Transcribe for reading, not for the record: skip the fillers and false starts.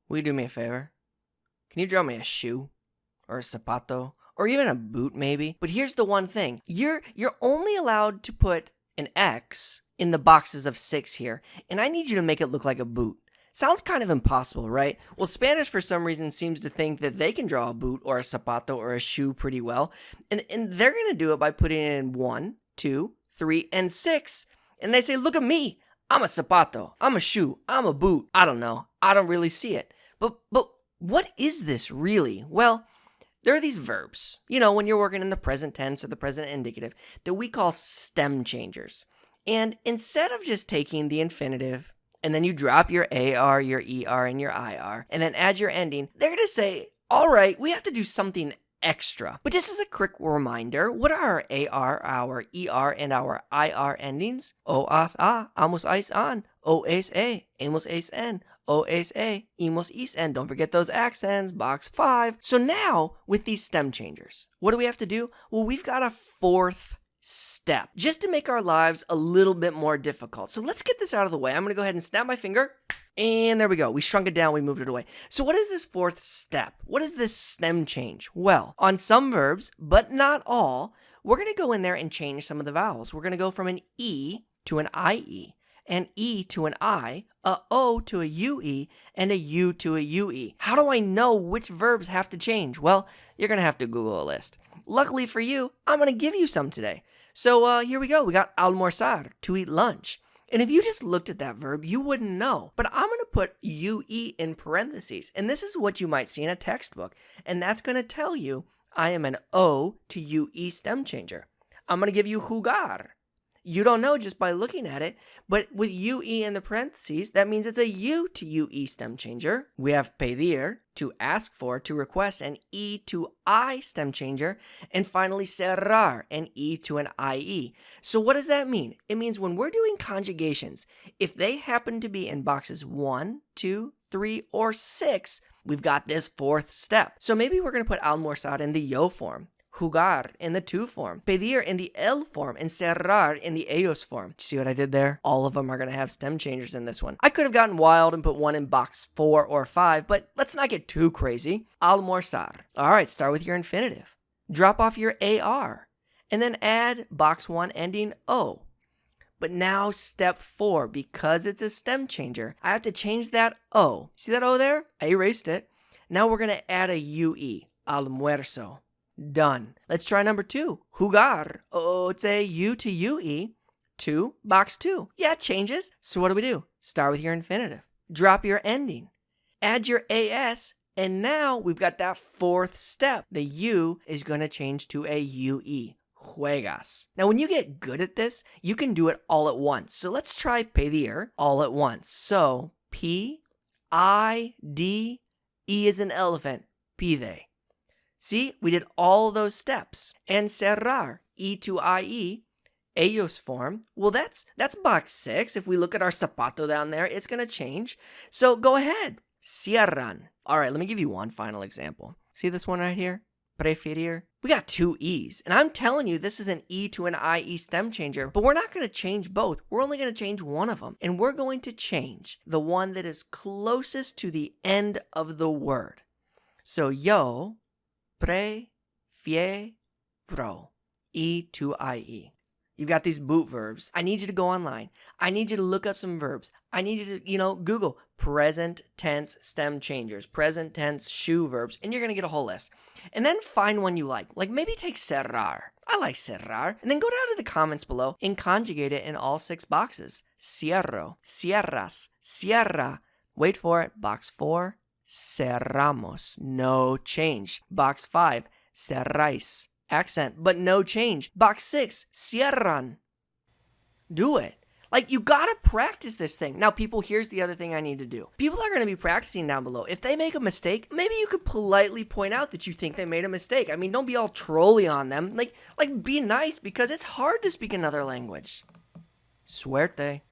will you do me a favor? Can you draw me a shoe? Or a zapato? Or even a boot, maybe? But here's the one thing. You're only allowed to put an X in the boxes of 6 here, and I need you to make it look like a boot. Sounds kind of impossible, right? Well, Spanish for some reason seems to think that they can draw a boot or a zapato or a shoe pretty well, and they're going to do it by putting it in 1, 2, 3, and 6, and they say, look at me, I'm a zapato, I'm a shoe, I'm a boot. I don't know, I don't really see it. But what is this really? Well, there are these verbs, when you're working in the present tense or the present indicative, that we call stem changers. And instead of just taking the infinitive, and then you drop your AR, your ER, and your IR, and then add your ending, they're going to say, all right, we have to do something extra. But just as a quick reminder, what are our AR, our ER, and our IR endings? O-as a, amos ais an, O-es a, amos es en, O-es a, imos is en. Don't forget those accents, box 5. So now, with these stem changers, what do we have to do? Well, we've got a 4th step, just to make our lives a little bit more difficult. So let's get this out of the way. I'm going to go ahead and snap my finger. And there we go. We shrunk it down. We moved it away. So what is this 4th step? What is this stem change? Well, on some verbs, but not all, we're going to go in there and change some of the vowels. We're going to go from an E to an IE, an E to an I, a O to a UE, and a U to a UE. How do I know which verbs have to change? Well, you're going to have to Google a list. Luckily for you, I'm going to give you some today. So here we go. We got almorzar, to eat lunch. And if you just looked at that verb, you wouldn't know. But I'm going to put UE in parentheses. And this is what you might see in a textbook. And that's going to tell you I am an O to UE stem changer. I'm going to give you jugar. You don't know just by looking at it, but with UE in the parentheses, that means it's a U to UE stem changer. We have pedir, to ask for, to request, an E to I stem changer, and finally cerrar, an E to an IE. So what does that mean? It means when we're doing conjugations, if they happen to be in boxes 1, 2, 3, or 6, we've got this 4th step. So maybe we're going to put almorzar in the yo form, jugar in the to form, pedir in the el form, and cerrar in the ellos form. See what I did there? All of them are going to have stem changers in this one. I could have gotten wild and put one in box 4 or 5, but let's not get too crazy. Almorzar. All right, start with your infinitive. Drop off your AR, and then add box 1 ending O. But now step 4, because it's a stem changer, I have to change that O. See that O there? I erased it. Now we're going to add a UE, almuerzo. Done. Let's try number 2. Jugar. Oh, it's a U to UE. 2, box 2. Yeah, it changes. So what do? Start with your infinitive. Drop your ending. Add your AS. And now we've got that 4th step. The U is going to change to a UE. Juegas. Now, when you get good at this, you can do it all at once. So let's try pedir all at once. So P, I, D, E is an elephant. Pide. See, we did all those steps. And cerrar, E to IE, ellos form. Well, that's box 6. If we look at our zapato down there, it's going to change. So go ahead. Cierran. All right, let me give you one final example. See this one right here? Preferir. We got 2 E's. And I'm telling you, this is an E to an IE stem changer. But we're not going to change both. We're only going to change one of them. And we're going to change the one that is closest to the end of the word. So yo prefiero, E to IE. You've got these boot verbs. I need you to go online. I need you to look up some verbs. I need you to, Google present tense stem changers, present tense shoe verbs, and you're going to get a whole list. And then find one you like maybe take cerrar. I like cerrar. And then go down to the comments below and conjugate it in all 6 boxes. Cierro, cierras, cierra. Wait for it. Box 4. Cerramos, no change. Box 5, cerráis, accent, but no change. Box 6, cierran. Do it. Like, you gotta practice this thing. Now, people, here's the other thing I need to do. People are gonna be practicing down below. If they make a mistake, maybe you could politely point out that you think they made a mistake. I mean, don't be all trolly on them. Like be nice, because it's hard to speak another language. Suerte.